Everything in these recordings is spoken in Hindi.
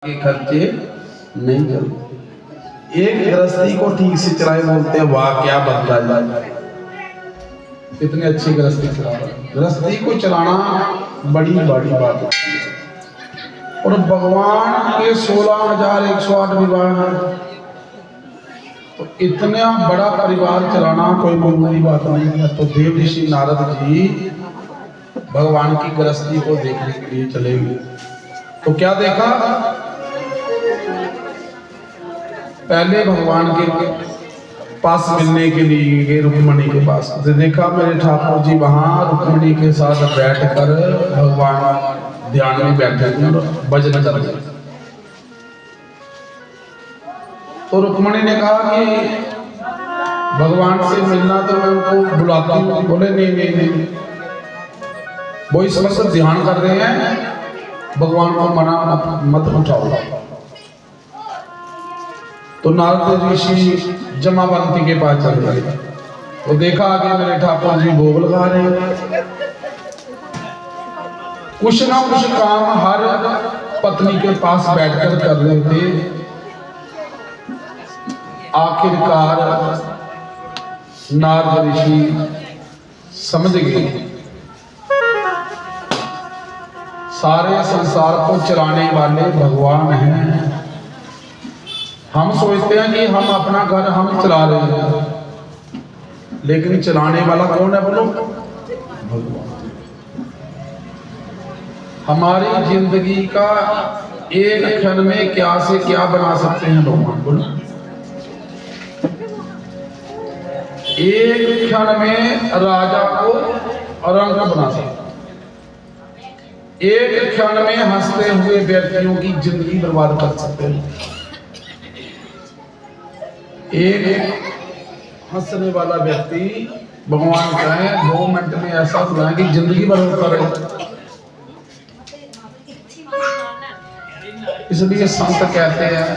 के खर्चे नहीं चलते। एक गृहस्थी को ठीक से चलाए बोलते हैं वाह क्या बदला जाए, इतने अच्छी गृहस्थी चला रहा है। गृहस्थी को चलाना बड़ी बड़ी बात है। और भगवान के 16,108 विवाह हैं, तो इतना बड़ा परिवार चलाना कोई मामूली बात नहीं है। तो देव ऋषि नारद जी भगवान की गृहस्थी को देखने के लिए चले गए। तो क्या देखा, पहले भगवान के पास मिलने के लिए गए, रुक्मणी के पास। तो देखा मेरे ठाकुर जी वहां रुक्मणी के साथ बैठकर भगवान ध्यान में बैठे भजन कर रहे। तो रुक्मणी ने कहा कि भगवान से मिलना तो मैं उनको बुलाती हूँ। बोले नहीं नहीं नहीं, वो इस वक्त ध्यान कर रहे हैं, भगवान को मना मत उठाओ। तो नारद ऋषि जमावंती के पास चल गए। तो देखा आगे मेरे ठाकुर जी भोग लगा रहे हैं। कुछ ना कुछ काम हर पत्नी के पास बैठकर कर रहे थे। आखिरकार नारद ऋषि समझ गए सारे संसार को चलाने वाले भगवान हैं। हम सोचते हैं कि हम अपना घर हम चला रहे हैं, लेकिन चलाने वाला कौन है बोलो? भगवान। हमारी जिंदगी का एक क्षण में क्या से क्या बना सकते हैं भगवान बोलो? एक क्षण में राजा को रंग बना सकते, एक क्षण में हंसते हुए व्यक्तियों की जिंदगी बर्बाद कर सकते हैं। एक हंसने वाला व्यक्ति भगवान कहे 2 मिनट में ऐसा हुआ कि जिंदगी बर्बाद करे। इसलिए संत कहते हैं,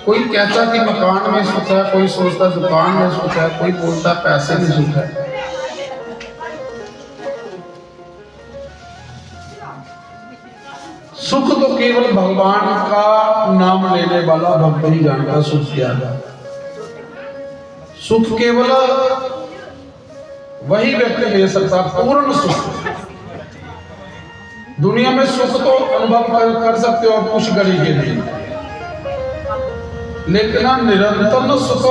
कोई कहता कि मकान में सुख है, कोई सोचता दुकान में सुख है, कोई बोलता पैसे में सुख है। सुख तो केवल भगवान का नाम लेने वाला भक्त ही जानता सुख क्या है। सुख केवल वही व्यक्ति ले सकता, पूर्ण सुख। दुनिया में सुख तो अनुभव कर सकते हो कुछ घड़ी के लिए, लेकिन निरंतर सुख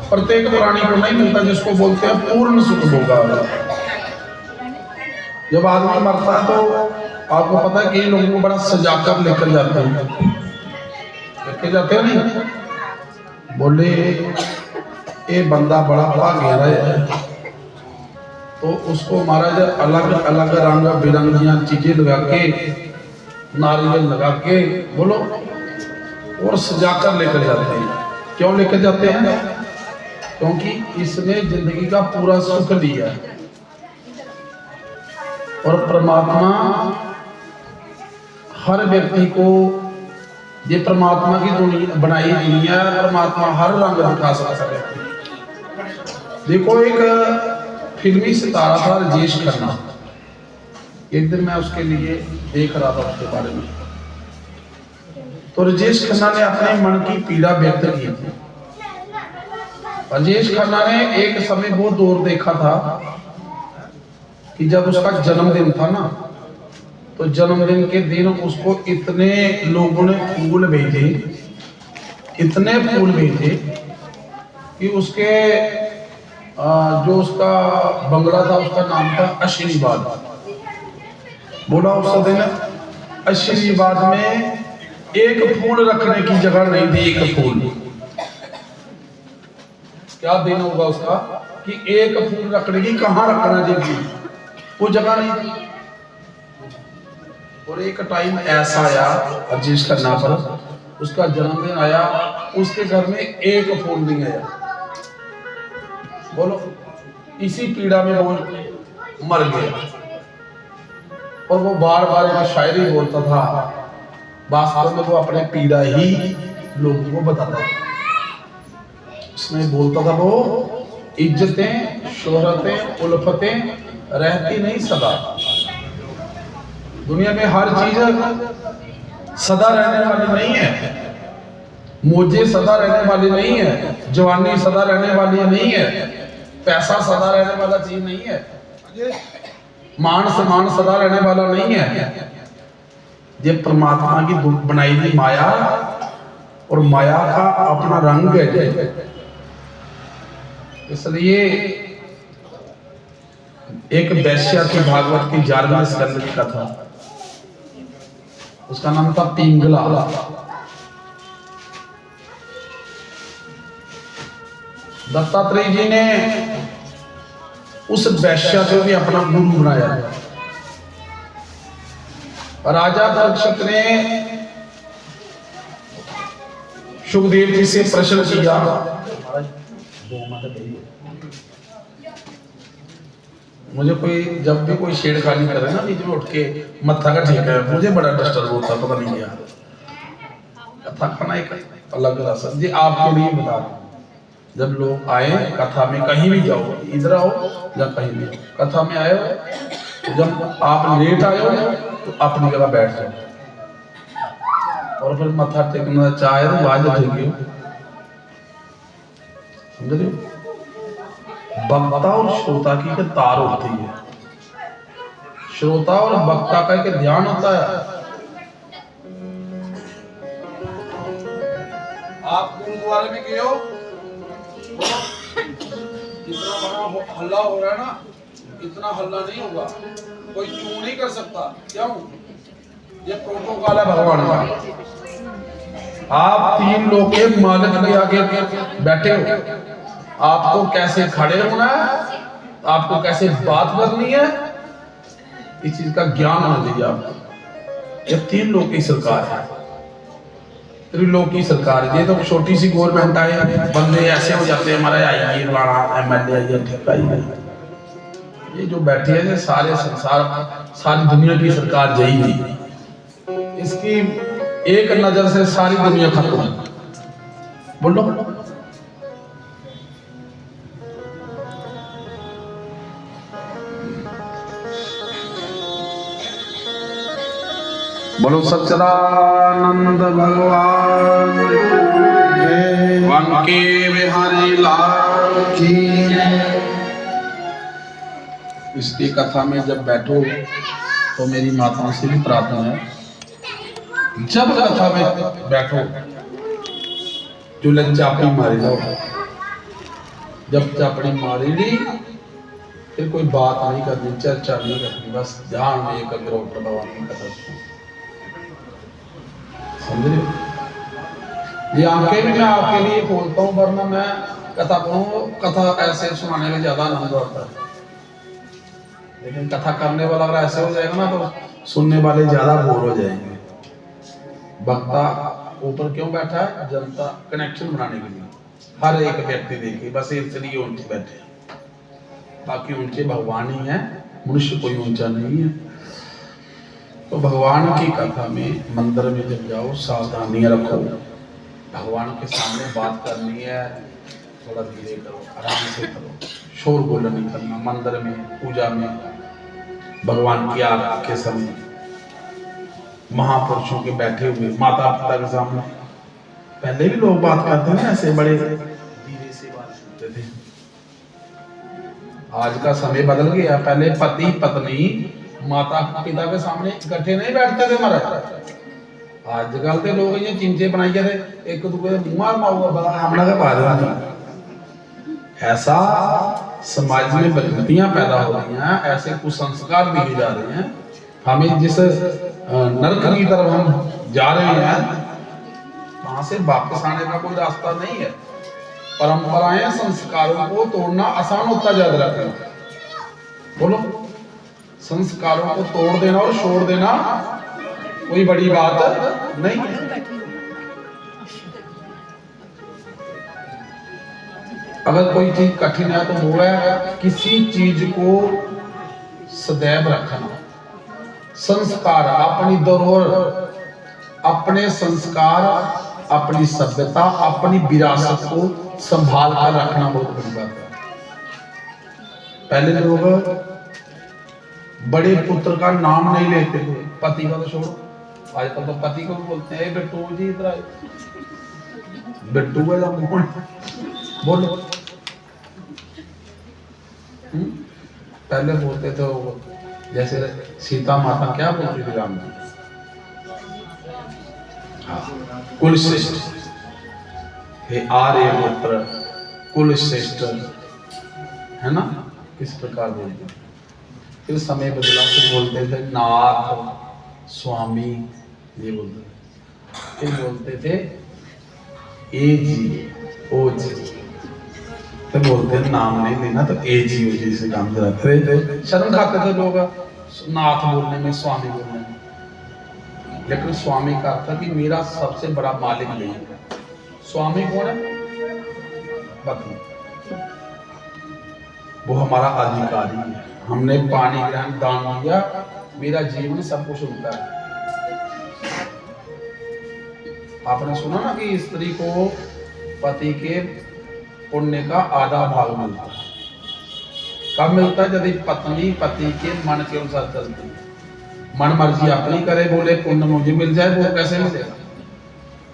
प्रत्येक प्राणी को नहीं मिलता, जिसको बोलते हैं पूर्ण सुख होगा। जब आदमी मरता है तो आपको पता है कि लोगों को बड़ा सजाकर लेकर जाते हैं, लेकर जाते हैं नहीं, बोले ये बंदा बड़ा भाग्य है। तो उसको महाराज अलग अलग रंग बिरंगियां चीजें लगा के, नारियल लगा के बोलो, और सजाकर लेकर जाते हैं। क्यों लेकर जाते हैं? क्योंकि इसने जिंदगी का पूरा सुख लिया। और परमात्मा हर व्यक्ति को, ये परमात्मा की दुनिया बनाई दुनिया, परमात्मा हर रंग दिखा सकता है। देखो एक फिल्मी सितारा था राजेश खन्ना, एक दिन मैं उसके लिए देख रहा था उसके बारे में। तो राजेश खन्ना ने अपने मन की पीड़ा व्यक्त की थी। राजेश खन्ना ने एक समय वो दौर देखा था कि जब उसका जन्मदिन था ना, तो जन्मदिन के दिन उसको इतने लोगों ने फूल भेजे, इतने फूल भेजे कि उसके जो उसका बंगला था उसका नाम था आशीर्वाद। बोला उस दिन आशीर्वाद में एक फूल रखने की जगह नहीं थी। एक फूल, क्या दिन होगा उसका कि एक फूल रखने की कहाँ रखना चाहिए, वो जगह नहीं थी। और एक टाइम ऐसा आया राजेश खन्ना पर, उसका जन्मदिन आया, उसके घर में एक फूल नहीं आया। बोलो, इसी पीड़ा में वो मर गया। और वो बार बार शायरी बोलता था, वास्तव में वो अपने पीड़ा ही लोगों को बताता था। उसमें बोलता था वो इज्जतें शोहरतें उल्फतें रहती नहीं सदा, दुनिया में हर चीज सदा रहने वाली नहीं है। मौजे सदा रहने वाली नहीं है, जवानी सदा रहने वाली नहीं है, पैसा सदा रहने वाला चीज नहीं है, मान सम्मान सदा रहने वाला नहीं है। ये परमात्मा की बनाई हुई माया, और माया का अपना रंग है। इसलिए एक वैश्या की भागवत की 11वें स्कंद की कथा, उसका नाम था पिंगला। दत्तात्रेय जी ने उस वैश्या को भी अपना गुरु बनाया। राजा परीक्षित ने सुखदेव जी से प्रश्न किया, मुझे कोई जब भी कोई छेड़खानी करे ना बीच में उठ के मत्था का ठीक है, मुझे बड़ा डिस्टर्ब होता, पता नहीं क्या। कथा खाना एक अलग रसम जी। आपके लिए बता रहा हूं, जब लोग आए कथा में, कहीं भी जाओ, इधर आओ या कहीं भी कथा में आए हो, तो जब आप लेट आए हो तो अपनी जगह बैठ जाओ, और फिर मत्था टेकना चाहे तो बाज उठेगी। समझ रहे हो? वक्ता और श्रोता की एक तार होती है। श्रोता और वक्ता का एक ध्यान होता है। आप गुरुद्वारे में गए हो, इतना बड़ा हल्ला हो रहा है ना, इतना हल्ला नहीं होगा, कोई चू नहीं कर सकता। क्यों? ये प्रोटोकॉल है भगवान का। आप 3 लोग के मालिक के आगे बैठे हो, आपको कैसे खड़े होना है, आपको कैसे बात करनी है, इस चीज का ज्ञान होना चाहिए आपको। ये 3 लोग की सरकार है, त्रिलोक की सरकार है। ये तो छोटी सी गवर्नमेंट आए, बंदे ऐसे हो जाते हैं, हमारा आई फलाना MLA आई, ठीक आई। ये जो बैठी है, ये सारे संसार, सारी दुनिया की सरकार यही है। इसकी एक नजर से सारी दुनिया खत्म है। बोलो बोलो सच्चिदानंद भगवान के बिहारी लाल की। इसकी कथा में जब बैठो तो मेरी माताओं से भी प्रार्थना है, जब कथा में बैठो चूल्हे चापड़ी मारी जाओ। जब चापड़ी मारी ली फिर कोई बात नहीं करनी, चर्चा नहीं करनी, बस ध्यान में एकाग्र होकर भगवान की कथा सुनो। समझ रहे हो? ये आंखें भी मैं आपके लिए खोलता हूँ, वरना मैं कथा कहूँ, कथा ऐसे सुनाने में ज्यादा आनंद आता है। लेकिन कथा करने वाला अगर ऐसे हो जाएगा ना, तो सुनने वाले ज्यादा बोर हो जाएंगे। वक्ता ऊपर क्यों बैठा है? जनता कनेक्शन बनाने के लिए, हर एक व्यक्ति देखे, बस इसलिए ऊंचे बैठे हैं। बाकी ऊंचे भगवान ही है, मनुष्य कोई ऊंचा नहीं है। तो भगवान की कथा में मंदिर में जब जाओ, सावधानियां रखो। भगवान के सामने बात करनी है, थोड़ा धीरे करो, आराम से करो, शोर गुल नहीं करना। मंदिर में, पूजा में, भगवान की आरती के समय महापुरुषों के बैठे हुए, माता पिता के सामने, पहले भी लोग बात करते हैं ऐसे, बड़े धीरे से बात करते थे। आज का समय बदल गया। पहले पति पत्नी माता पिता के सामने इकट्ठे नहीं बैठते थे महाराज। आजकल के लोग ये चिंचे बनाई थे, एक दूसरे मुंह मारूंगा हमला के बाद। ऐसा समाज में विकृतियां पैदा हो रही हैं, ऐसे कुसंस्कार दिए जा रहे हैं। हमें जिस नरक की तरफ हम जा रहे हैं, वहां से वापस आने का कोई रास्ता नहीं है। परंपराएं, संस्कारों को तोड़ना आसान होता जा रहा है। बोलो, संस्कारों को तोड़ देना और छोड़ देना कोई बड़ी बात नहीं है। अगर कोई चीज कठिन है तो वो है किसी चीज को सदैव रखना। संस्कार, अपनी धरोहर, अपने संस्कार, अपनी सभ्यता, अपनी विरासत को संभाल कर रखना बहुत बड़ी बात है। पहले लोग बड़े पुत्र का नाम नहीं लेते थे, पति का तो छोड़ो, आजकल तो पति को भी बोलते हैं बिट्टू जी इधर आए, बिट्टू है या कौन बोलो। पहले बोलते थे वो, जैसे सीता माता क्या बोलती थी राम जी, हाँ कुल श्रेष्ठ, हे आर्यपुत्र कुल श्रेष्ठ, है ना, इस प्रकार बोलते। फिर समय बदला, फिर बोलते थे नाथ स्वामी, ये बोलते थे। फिर बोलते थे ए जी ओ जी, तो बोलते हैं नाम नहीं लेना तो ए जी ओ जी से काम कराते थे। शर्म खाते थे लोग नाथ बोलने में, स्वामी बोलने में। लेकिन स्वामी का अर्थ था कि मेरा सबसे बड़ा मालिक नहीं है। स्वामी कौन है? पति, वो हमारा अधिकारी है। हमने पानी ग्रहण दान दिया, मेरा जीवन सब कुछ उनका है। आपने सुना ना कि स्त्री को पति के पुण्य का आधा भाग मिलता है। कब मिलता है? यदि पत्नी पति के मन के अनुसार चलती है, मन मर्जी अपनी करे, बोले पुण्य मुझे मिल जाए, वो कैसे मिलेगा?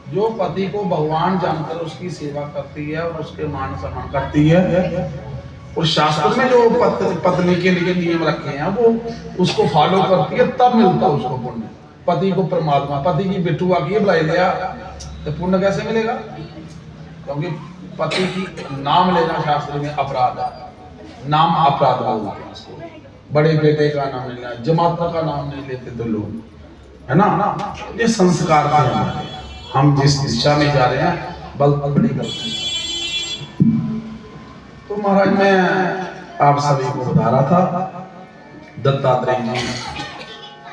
जो पति को भगवान जानकर उसकी सेवा करती है और उसके मान सम्मान करती है, और शास्त्र में जो पत्नी के लिए नियम रखे हैं वो उसको फॉलो करती है, तब मिलता है उसको पुण्य। पति को परमात्मा, पति की बिट्टू आके बुला लिया तो पुण्य कैसे मिलेगा? क्योंकि पति की नाम लेना शास्त्र में अपराध है, नाम अपराध बोलते हैं उसको। बड़े बेटे का नाम नहीं लेना, जमाता का नाम नहीं लेते तो लोग, है ना, ये संस्कार थे हमारे। हम जिस दिशा में जा रहे हैं बल बड़ी गलती। तो महाराज मैं आप सभी को बता रहा था, दत्तात्रेय जी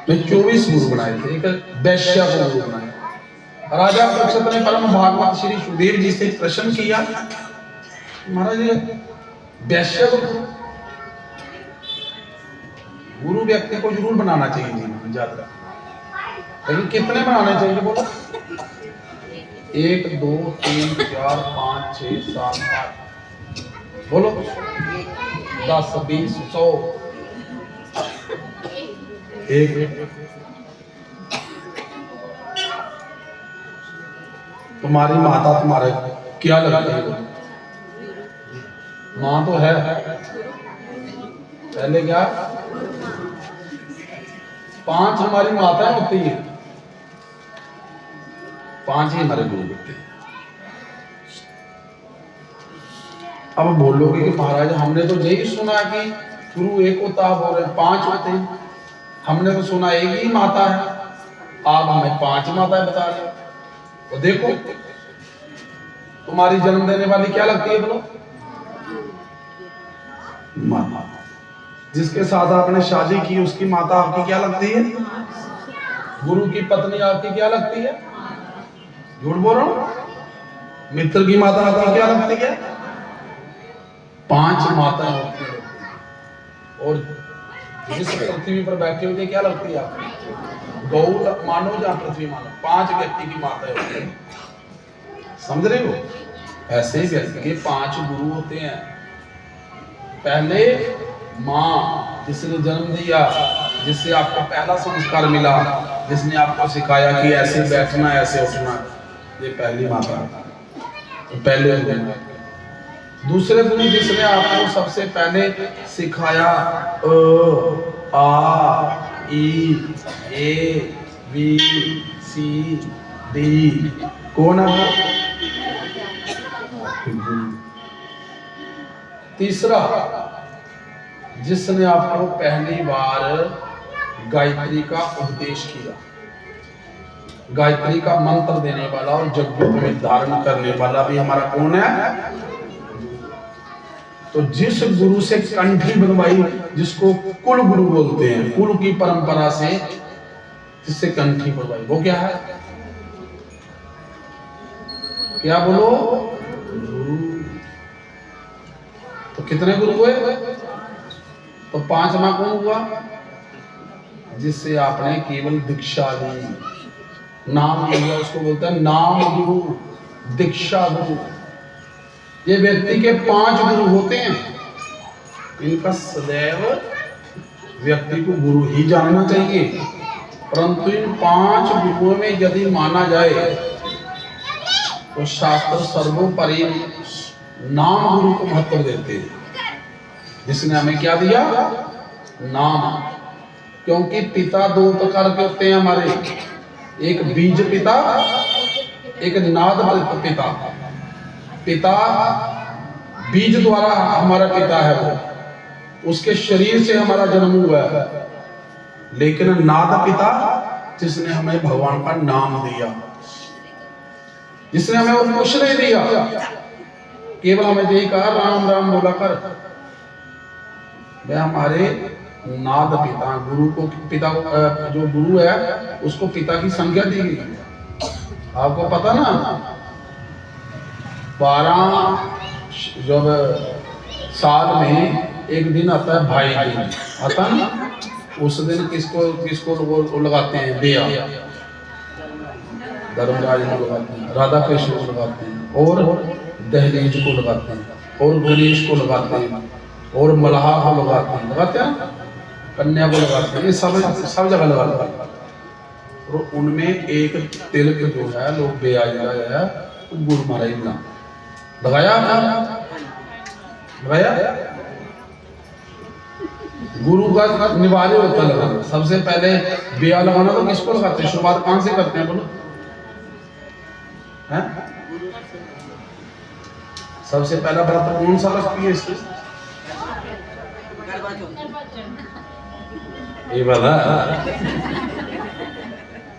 ने 24 गुरु बनाए थे, एक वैश्य को गुरु बनाया। राजा परीक्षित ने परम भागवत श्री सुखदेव जी से प्रश्न किया, महाराज वैश्य गुरु व्यक्ति को जरूर बनाना चाहिए जीवन में ज्यादा, लेकिन कितने बनाने चाहिए बोलो? 1 2 3 4 5 6 7 8 बोलो, 10 20 100 एक। तुम्हारी माता तुम्हारे क्या लगती है? माँ तो है, पहले क्या 5 हमारी माताएं होती है, 5 ही हमारे गुरु होते हैं। अब बोलोगे कि महाराज हमने तो यही सुना कि गुरु एक होता, बोल रहे 5 होते हैं। हमने तो सुना एक ही माता है, आप हमें 5 माताएं बता रहे हो। तो देखो तुम्हारी जन्म देने वाली क्या लगती है बोलो? माता। जिसके साथ आपने शादी की उसकी माता आपकी क्या लगती है? गुरु की पत्नी आपकी क्या लगती है? झूठ बोल रहा हूं? मित्र की माता आपकी क्या लगती है? 5 माताएं होती है। और जिस पृथ्वी पर बैठे हुए क्या लगती है आपको? गौ मानो या पृथ्वी मानो, 5 व्यक्ति की माताएं होती है। समझ रहे हो? ऐसे ही व्यक्ति के 5 गुरु होते हैं। पहले माँ जिसने जन्म दिया, जिससे आपको पहला संस्कार मिला, जिसने आपको सिखाया कि ऐसे बैठना ऐसे उठना, ये पहली माता, तो पहले गुरु। दूसरे गुरु जिसने आपको सबसे पहले सिखाया अ आ ई ए बी सी डी, कौन है वो? तीसरा जिसने आपको पहली बार गायत्री का उपदेश किया, गायत्री का मंत्र देने वाला और यज्ञ में धारण करने वाला भी हमारा कौन है? तो जिस गुरु से कंठी बनवाई, जिसको कुल गुरु बोलते हैं, कुल की परंपरा से जिससे कंठी बनवाई, वो क्या है? क्या बोलो? तो कितने गुरु हुए? तो 5वां कौन हुआ? जिससे आपने केवल दीक्षा ली, नाम लिया, उसको बोलते हैं नाम गुरु, दीक्षा गुरु। ये व्यक्ति के 5 गुरु होते हैं। इनका सदैव व्यक्ति को गुरु ही जानना चाहिए। परंतु इन 5 गुरुओं में यदि माना जाए तो शास्त्र सर्वोपरि नाम गुरु को महत्व देते हैं, जिसने हमें क्या दिया? नाम। क्योंकि पिता 2 प्रकार के होते हैं हमारे, एक बीज पिता, एक नाद पिता। पिता बीज द्वारा हमारा पिता है, वो उसके शरीर से हमारा जन्म हुआ है। लेकिन नाद पिता जिसने हमें भगवान का नाम दिया, जिसने हमें और कुछ नहीं दिया, केवल हमें यही कहा राम राम बोला कर। वह हमारे नाद पिता। गुरु को पिता, जो गुरु है उसको पिता की संज्ञा दी गई। आपको पता ना, 12 जब साल में एक दिन आता है भाई दिन आता ना, उस दिन किसको किसको लगाते हैं? बेया। धर्मराज को लगाते हैं, राधा कृष्ण को लगाते हैं, और दहलीज को लगाते हैं, और गणेश को लगाते हैं, और मल्लाह को लगाते हैं, कन्या को लगाते हैं, ये सब जगह लगाते हैं। और उनमें एक तिलक जो है लोग बेया है, गुरु महाराज ने लगाया। गुरु का निवार्य होता लगाना। सबसे पहले बेया लगाना तो किसको लगाते हैं? शुरुआत कहां से करते हैं बोलो? हैं? सबसे पहला व्रत कौन सा रखती है इसकी? ये बता।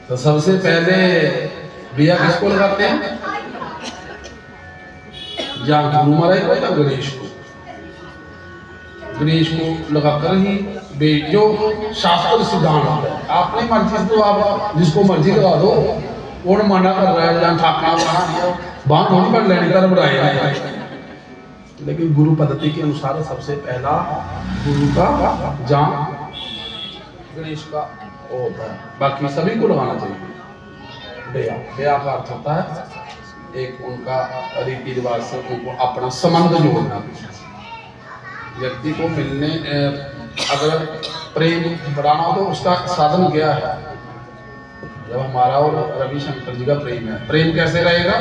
तो सबसे पहले बेया किसको लगाते हैं? या गुरु महाराज को या गणेश को? गणेश को लगाकर ही जो शास्त्र सिद्धांत है, आपने मर्जी से तो आप जिसको मर्जी लगा दो, कौन माना कर रहा है? जहाँ ठाकना बांध थोड़ी कर लेने का बनाया है। लेकिन गुरु पद्धति के अनुसार सबसे पहला गुरु का जहाँ गणेश का होता है, बाकी सभी को लगाना चाहिए। बेया, बेया का अर्थ होता है एक उनका रीति रिवाज से उनको अपना संबंध जोड़ना। व्यक्ति को मिलने, अगर प्रेम बढ़ाना हो तो उसका साधन क्या है? जब हमारा और रविशंकर जी का प्रेम है, प्रेम कैसे रहेगा?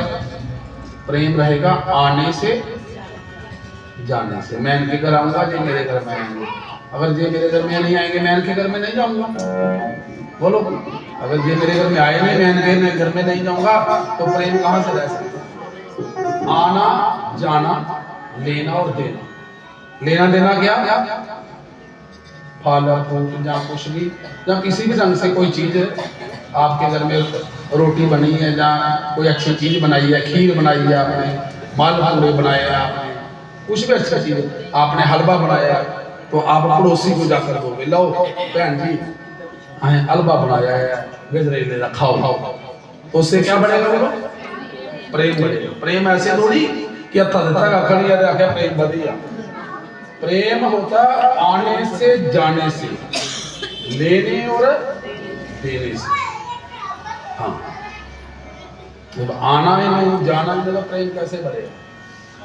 प्रेम रहेगा आने से जाने से। मैं इनके घर आऊंगा, ये मेरे घर में आएंगे। अगर ये मेरे घर में नहीं आएंगे, मैं इनके घर में नहीं जाऊंगा। बोलो, अगर ये मेरे घर में आए नहीं, मैं इनके घर में नहीं जाऊंगा, तो प्रेम कहां से रह सकता? आना जाना, लेना और देना। लेना देना क्या? फल फ्रूट या कुछ भी, या किसी भी ढंग से कोई चीज आपके घर में रोटी बनी है, या कोई अच्छी चीज बनाई है, खीर बनाई है आपने, मालपुड़े बनाए हैं आपने, कुछ भी अच्छा चीज आपने, हलवा बनाया, तो आप पड़ोसी को जाकर दोगे, लो बहन जी हलवा बनाया है, गजरेले खाओ। तो उससे क्या बढ़ेगा? बोलो, प्रेम बढ़ेगा। प्रेम ऐसे थोड़ी कि अथा देता का खड़िया दे आके प्रेम बढ़िया। प्रेम होता आने से जाने से, लेने और देने से। हाँ, जब आना ही नहीं जाना ही नहीं, प्रेम कैसे बढ़ेगा?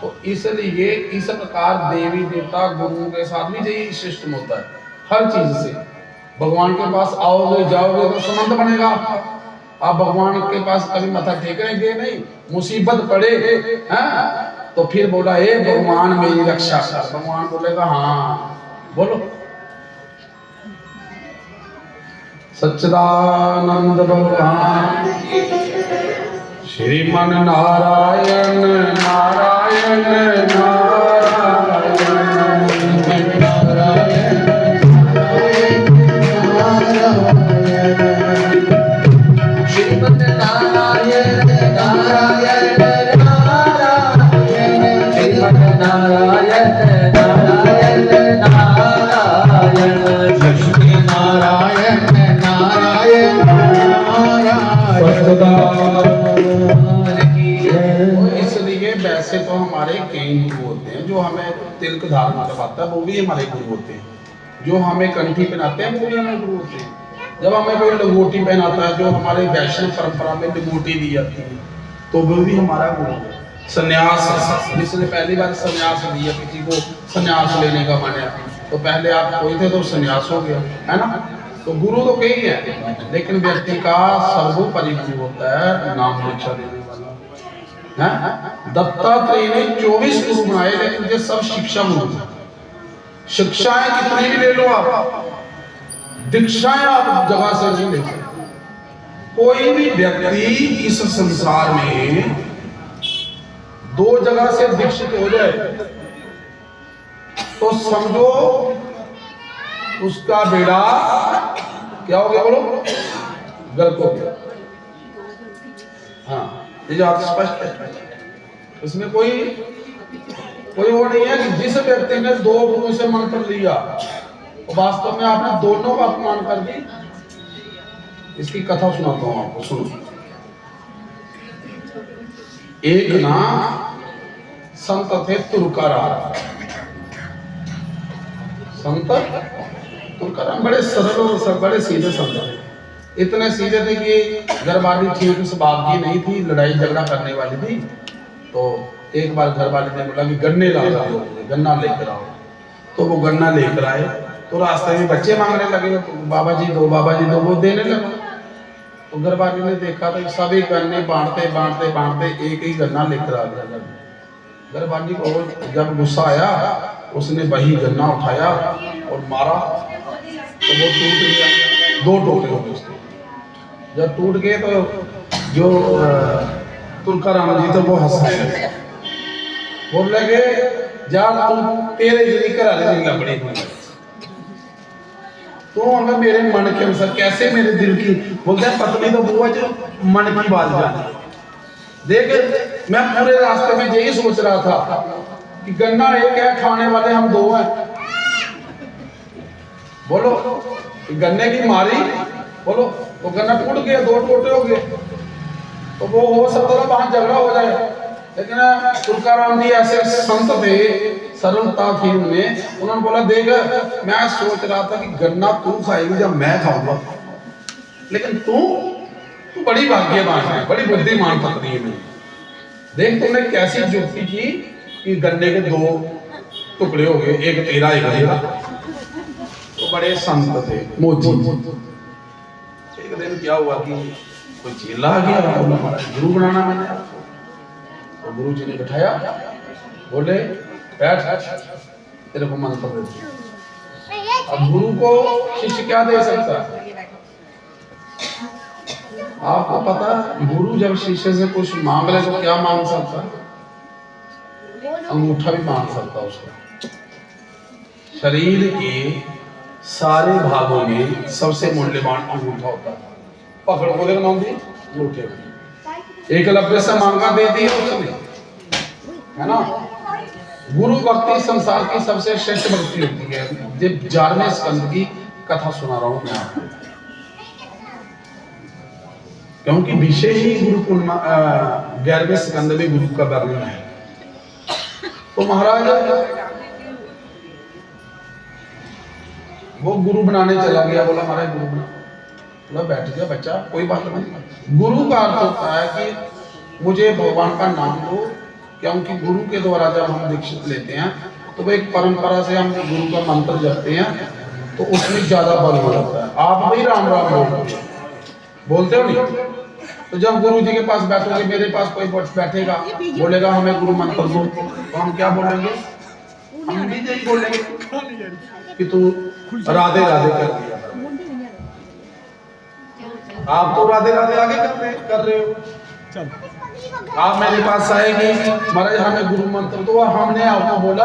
तो इसलिए इस प्रकार देवी देवता गुरुओं के साथ भी यही सिस्टम होता है। हर चीज से भगवान के पास आओगे जाओगे तो संबंध बनेगा। आप भगवान के पास कभी माथा टेकेंगे नहीं, मुसीबत पड़े हैं तो फिर बोला हे भगवान मेरी रक्षा कर, भगवान बोलेगा हाँ बोलो। सच्चिदानंद भगवान श्रीमन नारायण नारायण इसलिए वैसे तो हमारे कई गुरु होते हैं जो हमें तिलक धारण करवाता है, वो भी हमारे गुरु होते हैं। जो हमें कंठी पहनाते हैं, वो भी हमें गुरु होते हैं। जब हमें कोई लंगोटी पहनाता है, जो हमारे वैष्णव परंपरा में लंगोटी दी जाती है, तो वो भी हमारा गुरु है। संन्यास, जिसने पहली बार संन्यास दिया, किसी को संन्यास लेने का माना, तो पहले आप कोई थे तो संन्यास हो गया, है ना। तो गुरु तो कई है, लेकिन व्यक्ति का सर्वोपरि गुरु होता है नाम दीक्षा देने वाला है। दत्तात्रेय ने 24 गुरु बनाए, लेकिन ये सब शिक्षा गुरु। शिक्षाएं कितनी भी ले लो आप, दीक्षाएं आप जगह से नहीं ले सकते। कोई भी व्यक्ति इस संसार में 2 जगह से दीक्षित हो जाए तो समझो उसका बेड़ा क्या हो गया, बोलो, गर्क हो गया। हाँ, ये जो स्पष्ट है, इसमें कोई वो नहीं है कि जिस व्यक्ति ने 2 गुरुओं से मंत्र लिया तो वास्तव में आपने दोनों का अपमान कर दी। इसकी कथा सुनाता हूं आपको, सुनो। एक ना संत थे तुर्काराम। संत तुर्काराम बड़े सरल और बड़े सीधे संत थे। इतने सीधे थे कि घरवाली ठीक उस बाप की नहीं थी, लड़ाई झगड़ा करने वाली थी। तो एक बार घरवाली ने बोला कि गन्ने ला आओ, गन्ना लेकर आओ। तो वो गन्ना लेकर आए। तो रास्ते में बच्चे मांगने लगे, बाबा जी दो, बाबा जी दो। वो देने लगा। तो घरवाली ने देखा तो सभी गन्ने बांटते बांटते बांटते एक ही गन्ना लेकर आ गया। घरवाली को जब गुस्सा आया, उसने वही गन्ना उठाया और मारा तो वो टूट गया। 2 टोटे हो गए उसके। जब टूट गए तो जो तुर्काराम जी थे वो हंसने लगे, बोल लगे जा तू तेरे जरी करा ले लपड़ी तो हमें मेरे मन के अनुसार कैसे मेरे दिल की बोलते हैं पत्नी तो बुआ जो मन की बात जाने। देख मैं पूरे रास्ते में यही सोच रहा था कि गन्ना एक है, खाने वाले हम 2 हैं। बोलो गन्ने की मारी, बोलो वो गन्ना टूट गया, 2 टोटे हो गए। तो वो हो सकता था वहां झगड़ा हो जाए, लेकिन तुर्काराम जी ऐसे संत थे, सरलता थी उनमें। उन्होंने बोला देख मैं सोच रहा था कि गन्ना तू खाएगी जब मैं खाऊंगा, लेकिन तू बड़ी भाग्यवान है, बड़ी बुद्धिमान पत्नी है मेरी। देख तुमने कैसी जुक्ति की कि गन्ने के 2 टुकड़े हो गए, एक तेरा एक मेरा। तो बड़े संत थे मोची। एक दिन क्या हुआ कि कोई चेला आ गया, बोला गुरु बनाना मैंने आपको। तो गुरु जी ने बिठाया, बोले बैठ तेरे को मंत्र दे दिया। अब गुरु को शिष्य क्या दे सकता है? आपको पता, गुरु जब शिष्य से कुछ मांग ले तो क्या मांग सकता है? अंगूठा भी मांग सकता उसको। शरीर के सारे भागों में सबसे मूल्यवान अंगूठा होता है। पकड़ को देखना होती अंगूठे में। एकलव्य से मांगा दे दिया उसने, है ना। गुरु भक्ति संसार की सबसे श्रेष्ठ भक्ति होती है। जब 11वें स्कंद की कथा सुना रहा हूं मैं आपको, क्योंकि विषय ही गुरु 11वें स्कंद में गुरु का वर्णन है। तो महाराज वो गुरु बनाने चला गया, बोला महाराज गुरु बना। बोला बैठ गया बच्चा, कोई बात नहीं। गुरु का अर्थ होता है कि मुझे भगवान का नाम दो, क्योंकि गुरु के द्वारा जब हम दीक्षित लेते हैं तो वो एक परंपरा से हम गुरु का मंत्र जपते हैं, तो उसमें ज्यादा बल हो जाता है। आप भी राम राम बोलते हो नहीं? तो जब गुरु जी के पास बैठोगे, मेरे पास कोई बैठेगा बोलेगा हमें गुरु मंत्र दो, तो हम क्या बोलेंगे? हम भी यही बोलेंगे कि तू राधे राधे कर दिया। आप तो राधे राधे आगे कर रहे हो। आप मेरे पास आएंगे महाराज हमें गुरु मंत्र दो, हमने आपको बोला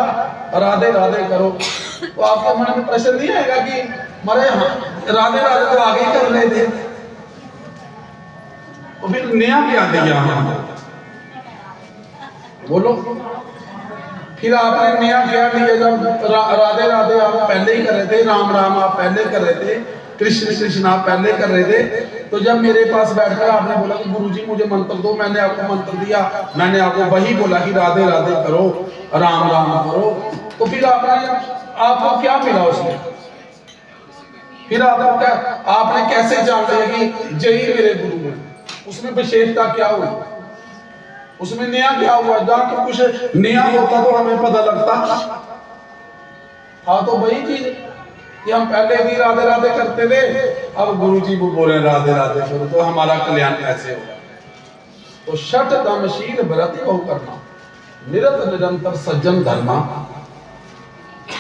राधे राधे करो, तो आपके मन में प्रश्न नहीं आएगा कि महाराज राधे राधे तो आगे ही कर रहे थे, तो फिर नया क्या दिया हम? बोलो फिर आपने नया क्या दिया? जब राधे राधे आप पहले ही कर रहे थे, राम राम आप पहले कर रहे थे, कृष्ण कृष्ण आप पहले कर रहे थे, तो जब मेरे पास बैठकर आपने बोला कि गुरुजी मुझे मंत्र दो, मैंने आपको मंत्र दिया, मैंने आपको वही बोला कि राधे राधे करो, राम राम करो, तो फिर आपको क्या मिला उसमें? फिर आपको क्या, आपने कैसे जान लिया कि जय मेरे गुरु हैं? उसमें विशेषता क्या हुई? उसमें नया क्या हुआ? जहां तो कुछ नया होता तो हमें पता लगता। हाँ तो वही चीज कि हम पहले भी राधे राधे करते थे, अब गुरु जी वो बोले राधे राधे करो तो हमारा कल्याण कैसे होगा। तो शठ दमशील व्रत बहु करना, निरत निरंतर सज्जन धर्मा।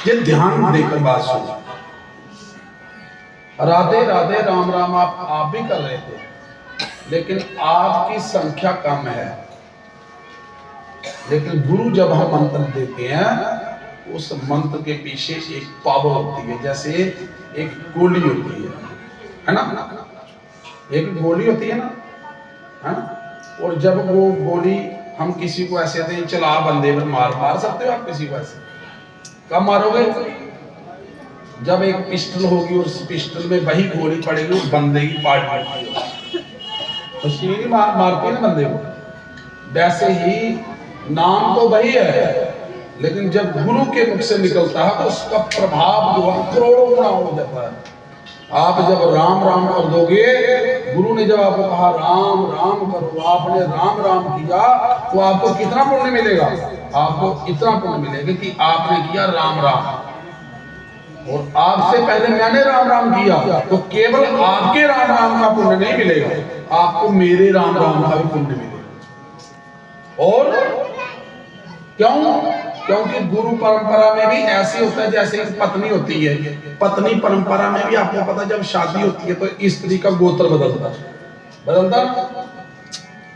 ये ध्यान देकर बात सुनो। राधे राधे राम राम आप भी कर रहे थे, लेकिन आपकी संख्या कम है। लेकिन गुरु जब हम मंत्र देते हैं, उस मंत्र के पीछे एक पावर होती है, जैसे एक गोली होती है ना, एक गोली होती है ना, है ना। और जब वो गोली हम किसी को ऐसे दें, चला बंदे पर मार सकते हो आप किसी को ऐसे? कब मारोगे? जब एक पिस्टल होगी और उस पिस्टल में वही गोली पड़ेगी, उस बंदे की पार्ट मशीन मारती है ना बंदे को। वैसे ही नाम तो वही है, लेकिन जब गुरु के मुख से निकलता है तो उसका प्रभाव जो है करोड़ों गुना हो जाता है। आप जब राम राम कर दोगे, गुरु ने जब आपको कहा राम राम करो, आपने राम राम किया, तो आपको कितना पुण्य मिलेगा? आपको इतना पुण्य मिलेगा कि आपने किया राम राम, और आपसे पहले मैंने राम राम किया, तो केवल आपके राम राम का पुण्य नहीं मिलेगा, आपको मेरे राम राम का भी पुण्य मिलेगा। और क्यों? क्योंकि गुरु परंपरा में भी ऐसे होता है जैसे एक पत्नी होती है। पत्नी परंपरा में भी आपको पता, जब शादी होती है तो स्त्री का गोत्र बदलता ना,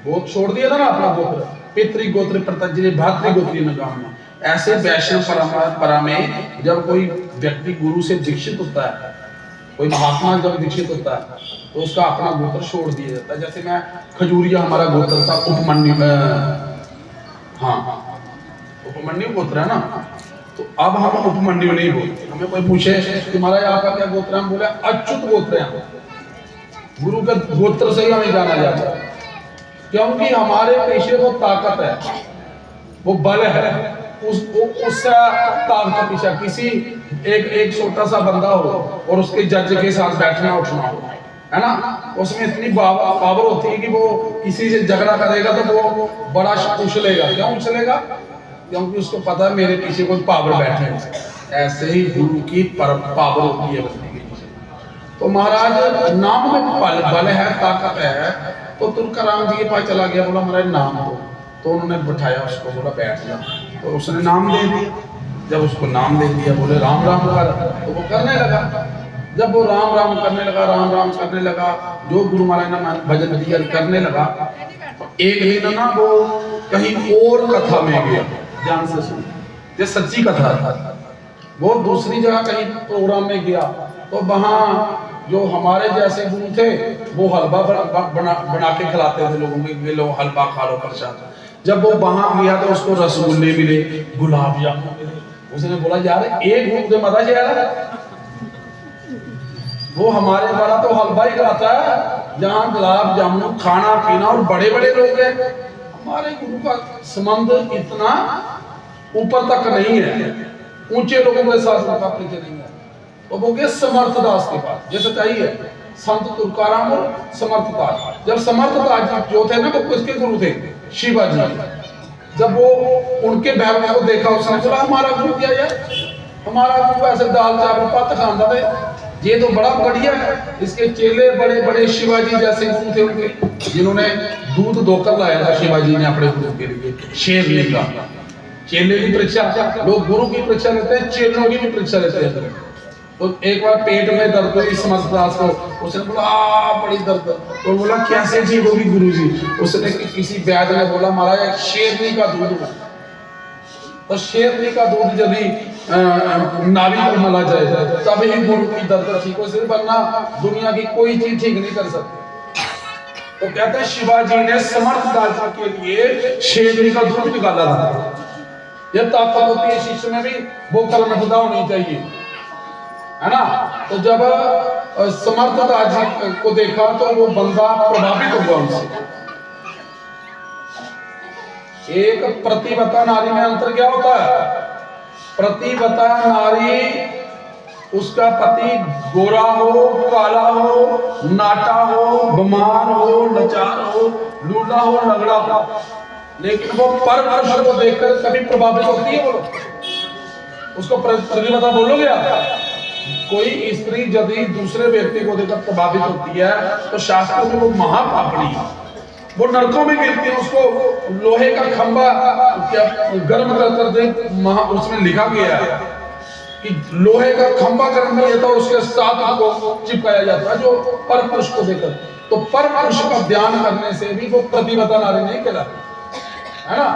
गोत्र छोड़ दिया था ना अपना गोत्र, पितृ गोत्र प्रतजि भातृ गोत्री नाम में। ऐसे वैष्णव परंपरा में जब कोई व्यक्ति गुरु से दीक्षित होता है, कोई महात्मा जब दीक्षित होता है, तो उसका अपना गोत्र छोड़ दिया जाता है। जैसे मैं खजूरिया, हमारा गोत्र था उपमन्यु, हाँ उपमन्यु गोत्र है ना, तो अब हम उपमन्यु नहीं बोलते। हमें कोई पूछे तुम्हारा यहाँ का क्या गोत्र है, हम बोले अच्युत गोत्र है। गुरु के गोत्र से ही हमें जाना जाता है, क्योंकि हमारे पीछे वो ताकत है, वो बल है, उससे ताकत पीछे किसी एक छोटा सा बंदा हो और उसके जज के साथ बैठना उठना हो, है ना, उसमें इतनी पावर होती है कि वो किसी से झगड़ा करेगा तो वो बड़ा उछलेगा। क्यों उछलेगा? क्योंकि उसको पता है मेरे पीछे कोई पावर बैठे है। ऐसे ही गुरु की पावर होती है बंदे के पीछे। तो महाराज नाम में बल है, ताकत है। तो तुलकाराम जी के पास चला गया, बोला महाराज नाम दो। तो उन्होंने बैठाया उसको, बोला बैठ जा। तो उसने नाम दे दिया। जब उसको नाम दे दिया, बोले राम राम कर, तो वो करने लगा। जब वो राम राम करने लगा, राम राम करने लगा, जो गुरु महाराज ने भजन दिया करने लगा, तो एक दिन ना वो कहीं और कथा में गया, ध्यान से सुन, ये सच्ची कथा था। वो दूसरी जगह कहीं प्रोग्राम में गया, तो वहां जो हमारे जैसे गुरु थे वो हलवा बना के खिलाते थे लोगों को, लो हलवा खा लो प्रसाद। जब वो वहां गया तो उसको रसगुल्ले मिले, गुलाब जामुन मिले। उसने बोला यार एक गुरु से मजा जाएगा, वो हमारे वाला तो हलवा ही खाता है, जहाँ गुलाब जामुन खाना पीना और बड़े बड़े लोग हैं। हमारे गुरु का संबंध इतना ऊपर तक नहीं है, ऊंचे लोगों के साथ उनका परिचय नहीं है। तो वो गए समर्थ दास के पास, जैसे चाहिए संत तुलकाराम और समर्थ दास। जब समर्थ दास जो थे ना, वो किसके गुरु थे? शिवाजी। जब वो उनके बैल को देखा, उसने बोला हमारा गुरु क्या है, हमारा गुरु ऐसे दाल चावल पत्त खाता था, ये तो बड़ा बढ़िया है। इसके चेले बड़े बड़े शिवाजी जैसे गुरु थे उनके, जिन्होंने दूध धोकर लाया था शिवाजी ने अपने गुरु के लिए, शेरनी का। चेले की परीक्षा, लोग गुरु की परीक्षा लेते हैं, चेलों की भी परीक्षा लेते हैं। तो एक बार पेट में दर्द हुई समर्थ दास को, उसने बोला बड़ी दर्द। तो बोला कैसे ठीक होगी गुरु जी? उसने किसी वैद्य ने बोला महाराज शेरनी का दूध, तो शेरनी का दूध यदि नाभि पर मला जाए तभी गुरु की दर्द ठीक हो सकती, वरना दुनिया की कोई चीज ठीक नहीं कर सकती। तो कहते हैं शिवाजी ने समर्थ दास के लिए शेरनी का दूध निकाला था। यह ताकत होती है शिष्य में भी, वो कर्मठता होनी चाहिए, है ना। तो जब समर्थ दास को देखा तो वो बंदा प्रभावित हुआ उनसे। एक प्रतिव्रता नारी में अंतर क्या होता है? प्रतिव्रता नारी, उसका पति गोरा हो, काला हो, नाटा हो, बीमार हो, लाचार हो, लूला हो, लगड़ा हो, लेकिन वो पर पुरुष को देखकर कभी प्रभावित होती है? बोलो, उसको प्रतिव्रता बोलोगे आप? कोई स्त्री यदि दूसरे व्यक्ति को देखकर प्रभावित होती है तो शास्त्रों में वो महापापड़ी, वो नरकों में गिरती है। उसको लोहे का खंबा क्या गर्म कर दे, उसमें लिखा गया है कि लोहे का खंबा गर्म नहीं है तो उसके साथ को चिपकाया जाता है जो पर पुरुष को देकर। तो पर पुरुष का ध्यान करने से भी वो प्रतिवता नारी नहीं कहलाती, है ना।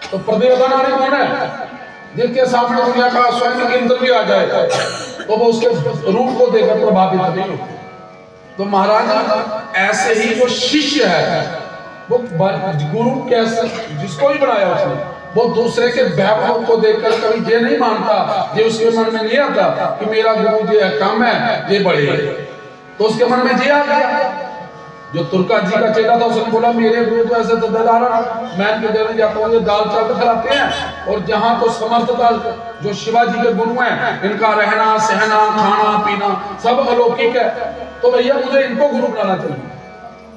तो प्रतिवता नारी कौन है? जिसके सामने दुनिया का स्वयं इंद्र भी आ जाए तो वो उसके रूप को देखकर प्रभावित नहीं होते। तो महाराज ऐसे ही जो शिष्य है वो गुरु कैसे जिसको भी बनाया उसने, वो दूसरे के वैभव को देखकर कभी ये नहीं मानता, ये उसके मन में नहीं आता कि मेरा गुरु ये कम है ये बड़े है, तो उसके मन में ये आ गया। जो तुर्का जी का चेला था उसने बोला मेरे गुरु तो ऐसे दद्दार, मैं इनके घर जाता हूँ ये दाल चावल खिलाते हैं, और जहाँ तो समर्थता जो शिवाजी के गुरु हैं इनका रहना सहना खाना पीना सब अलौकिक है, तो भैया मुझे इनको गुरु बनाना चाहिए।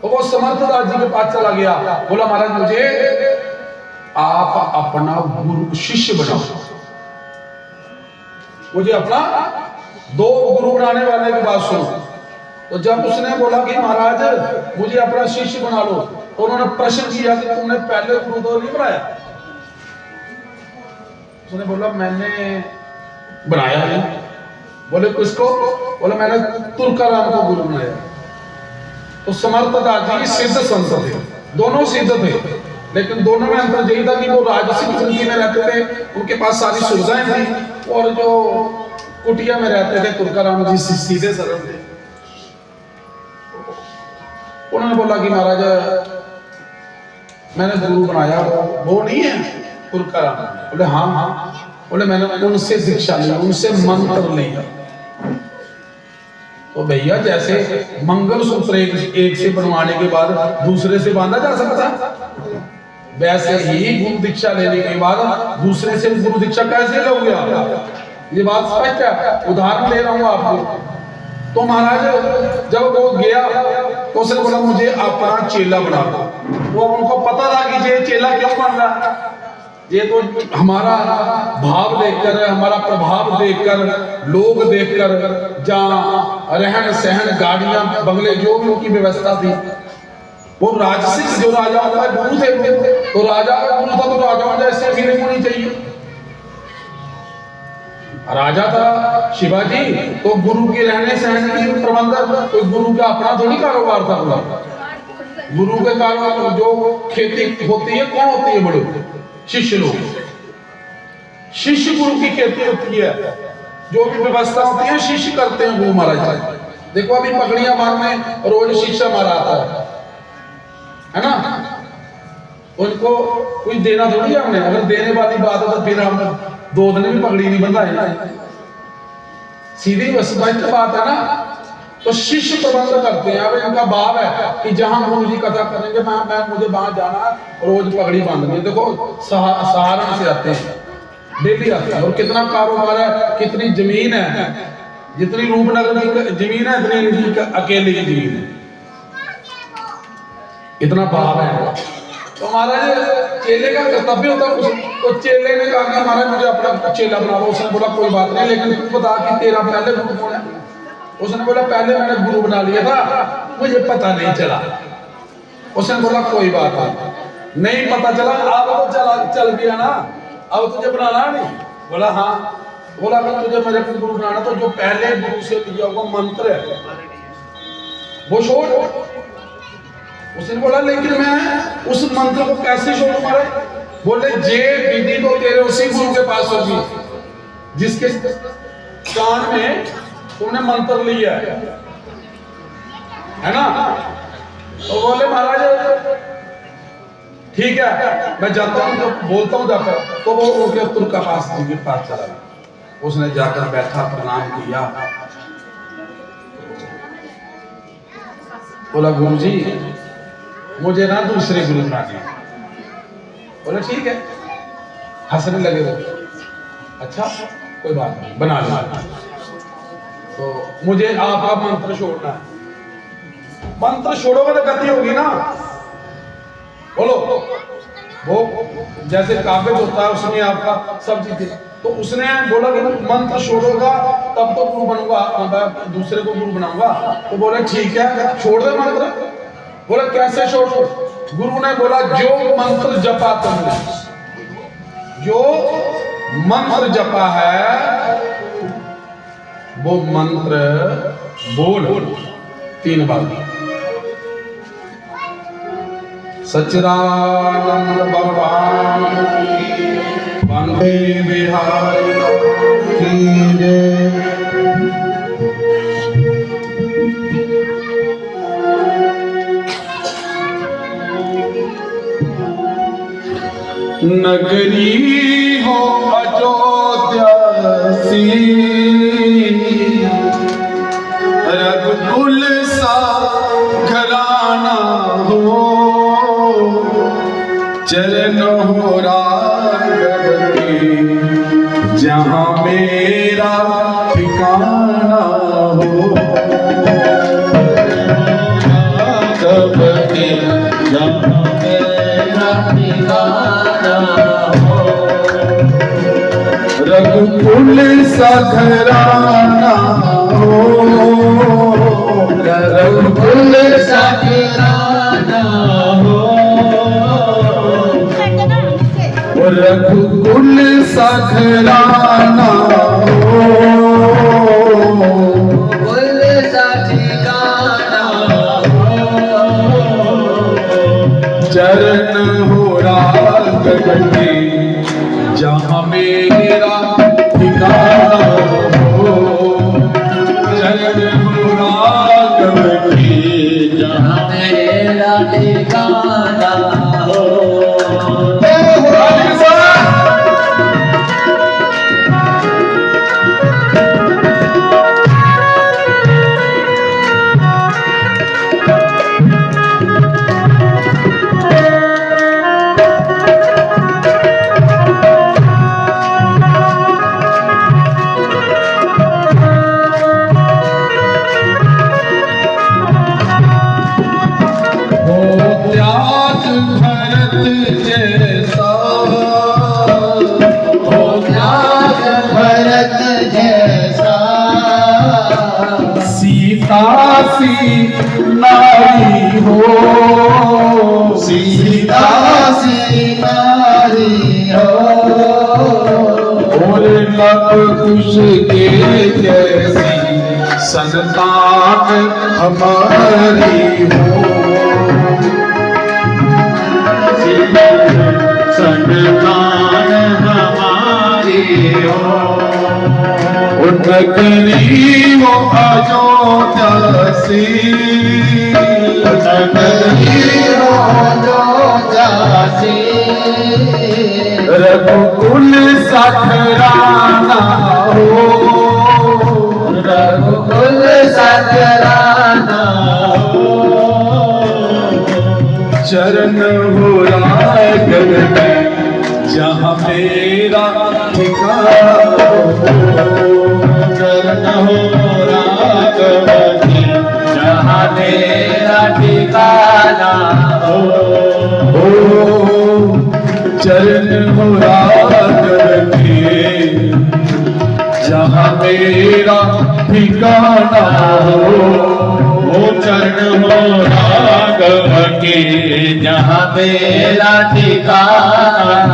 तो वो समर्थदास जी के पास चला गया, बोला महाराज मुझे आप अपना गुरु शिष्य बनाओ, मुझे अपना दो गुरु बनाने वाले की बात सुनो। तो जब उसने बोला कि महाराज मुझे अपना शिष्य बना लो, तो उन्होंने प्रश्न किया कि तुमने पहले गुरु तो नहीं बनाया? उसने बोला मैंने बनाया है। बोले किसको? बोले मैंने तुर्काराम को गुरु बनाया। तो समर्थदास जी सिद्ध संत थे, दोनों सिद्ध थे, लेकिन दोनों में अंतर यही था कि वो राजसिक जिंदगी में रहते थे, उनके पास सारी सुविधाएं थी, और जो कुटिया में रहते थे तुर्काराम जी सीधे सरल थे। उन्होंने बोला कि महाराज मैंने गुरु बनाया, वो नहीं है तुर्काराम? बोले हाँ हाँ। बोले मैंने उनसे दीक्षा ली, उनसे मंत्र लिया। तो भैया जैसे मंगलसूत्र एक से बनवाने के बाद दूसरे से बांधा जा सकता, वैसे ही गुरु दीक्षा लेने के बाद दूसरे से गुरु दीक्षा कैसे लोगे आप? ये बात स्पष्ट है, उदाहरण ले रहा हूं आपको। तो महाराज जब वो गया तो उसने बोला मुझे अपना चेला बना दो। वो उनको पता था कि ये चेला क्यों बन रहा, ये तो हमारा भाव देखकर, हमारा प्रभाव देखकर, लोग देखकर, जहाँ रहन सहन गाड़ियां बंगले जो भी उनकी व्यवस्था थी, वो राजसिक जो राजा होता है गुरु थे, तो राजा का गुरु था तो राजाओं जैसे फीलिंग होनी चाहिए। राजा था शिवाजी, तो गुरु के रहने सहने की प्रबंधक, तो गुरु का अपना थोड़ी कारोबार था पूरा। गुरु के कारोबार जो खेती होती है कौन होती है? बड़े शिष्य लोग, शिष्य गुरु की खेती होती है, जो भी व्यवस्था होती है शिष्य करते हैं वो महाराज। देखो अभी पगड़ियां बांधने रोज शिष्य हमारा आता है ना, उनको कुछ देना थोड़ी है हमने। अगर देने वाली बात है तो फिर हम 2 दिन भी पगड़ी नहीं बंधाए ना, सीधी स्पष्ट बात है ना। तो शिष्य प्रबंध करते हैं। अब इनका भाव है कि जहां गुरु जी कथा करेंगे मैं मुझे वहां जाना, रोज पगड़ी बांधनी है। देखो सहारण से आते हैं, डेली आते हैं, और कितना कारोबार है, कितनी जमीन है, जितनी रूपनगर की जमीन है इतनी इनकी अकेले की जमीन है, इतना भाव है। तो महाराज चेले का कर्तव्य होता है। तो चेले ने कहा कि महाराज मुझे अपना चेला बना लो। उसने बोला कोई बात नहीं, लेकिन तू बता कि तेरा पहले गुरु कौन है? उसने बोला पहले मैंने गुरु बना लिया था, मुझे पता नहीं चला। उसने बोला कोई बात नहीं पता चला, अब तो चल गया ना, अब तुझे बनाना नहीं? बोला हाँ। बोला अगर तुझे मेरे को गुरु बनाना तो जो पहले गुरु से लिया हुआ मंत्र है वो छोड़। उसने बोला लेकिन मैं उस मंत्र को कैसे छोड़ूं महाराज? बोले जे विधि तो तेरे उसी गुरु के पास होगी जिसके कान में तुमने मंत्र लिया है ना। तो बोले महाराज ठीक है मैं जाता हूँ, तो बोलता हूँ जाकर। तो वो उनके तुर्का पास जी के पास चला गया। उसने जाकर बैठा, प्रणाम किया, बोला गुरुजी मुझे ना दूसरे गुरु बनाने। बोले ठीक है, हंसने लगे वो। अच्छा कोई बात नहीं, बना लो। तो मुझे आपका मंत्र छोड़ना है। मंत्र छोड़ोगे तो गति होगी ना, बोलो। वो जैसे काबिज होता है उसमें आपका सब चीजें। तो उसने बोला कि मंत्र छोड़ोगा तब तो गुरु बनूंगा, दूसरे को गुरु बनाऊंगा। तो बोले ठीक है छोड़ दे मंत्र। बोले कैसे छोड़ो? गुरु ने बोला जो मंत्र जपा तुमने, जो मंत्र जपा है वो मंत्र बोल 3 बार। सच्चिदानंद भगवान वंदे बिहारी की जय। नगरी हो अयोध्या सी, रघुकुल सा घराना हो, चरण हो राघव के जहाँ मेरा ठिकाना हो। राघव के जहाँ मेरा ठिकाना हो, रघुकुल सा घराना हो, रघुकुल सा घराना हो, रघुकुल सा घराना हो, कुल सा ठिकाना हो, चरण हो राघव के जहाँ मेरा ठिकाना हो, चरण हो राघव के जहाँ मेरा ठिकाना हो। नारी हो, सीता सी नारी हो, और लव कुश के जैसी संतान हमारी हो, संतान हमारी हो। नगरी हो अयोध्या सी, नगरी हो अयोध्या सी, रघुकुल सा घराना हो, रघुकुल सा घराना हो, चरण हो राघव के जहाँ मेरा ठिकाना हो, चरण हो राघव के जहाँ मेरा ठिकाना हो, चरण हो राघव के जहाँ मेरा ठिकाना हो, चरण हो राघव के जहाँ मेरा ठिकाना।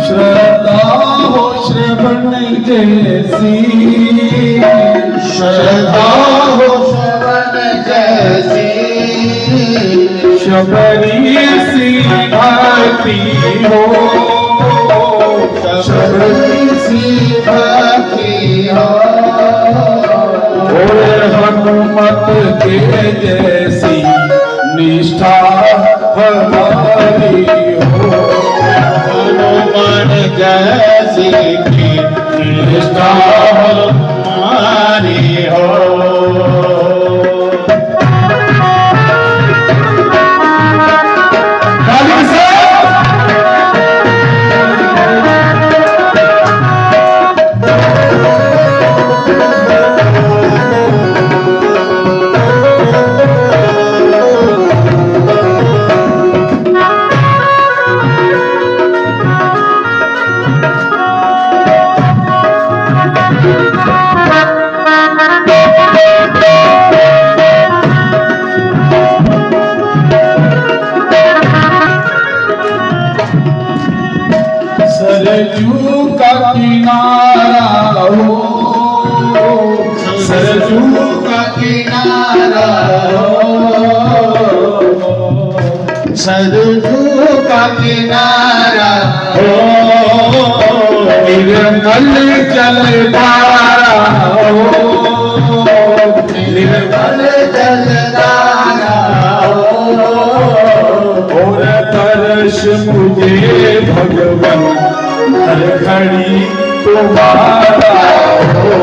श्रद्धा हो श्रवण जैसी, शबरी सी भक्ति हो, शबरी सी भक्ति हो, और हनुमत के जैसी निष्ठा हमारी हो। हनुमान जैसी की निष्ठा हमारी हो। सरजू का किनारा हो, सरजू का किनारा हो, सरजू का किनारा हो, निर्मल जल धारा हो, निर्मल जल धारा हो। और तरस मुझे भगवन हर घड़ी तुम्हारा हो।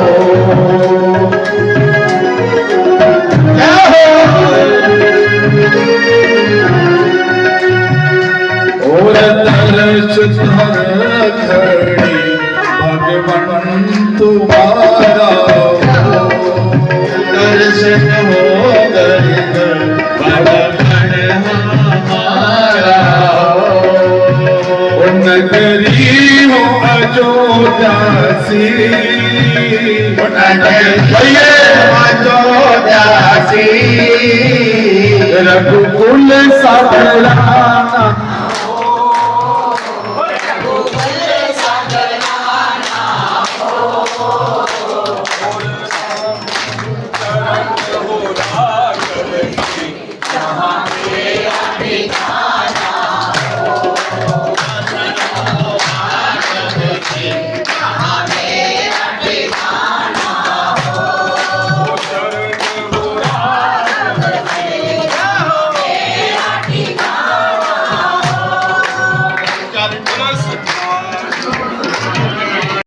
क्या हो? और तरस हर घड़ी भगवन तुम्हारा हो। दर्शन हो गए भगवान हमारा हो। नगरी हो अयोध्या सी, अयोध्या सी, रघुकुल सा घराना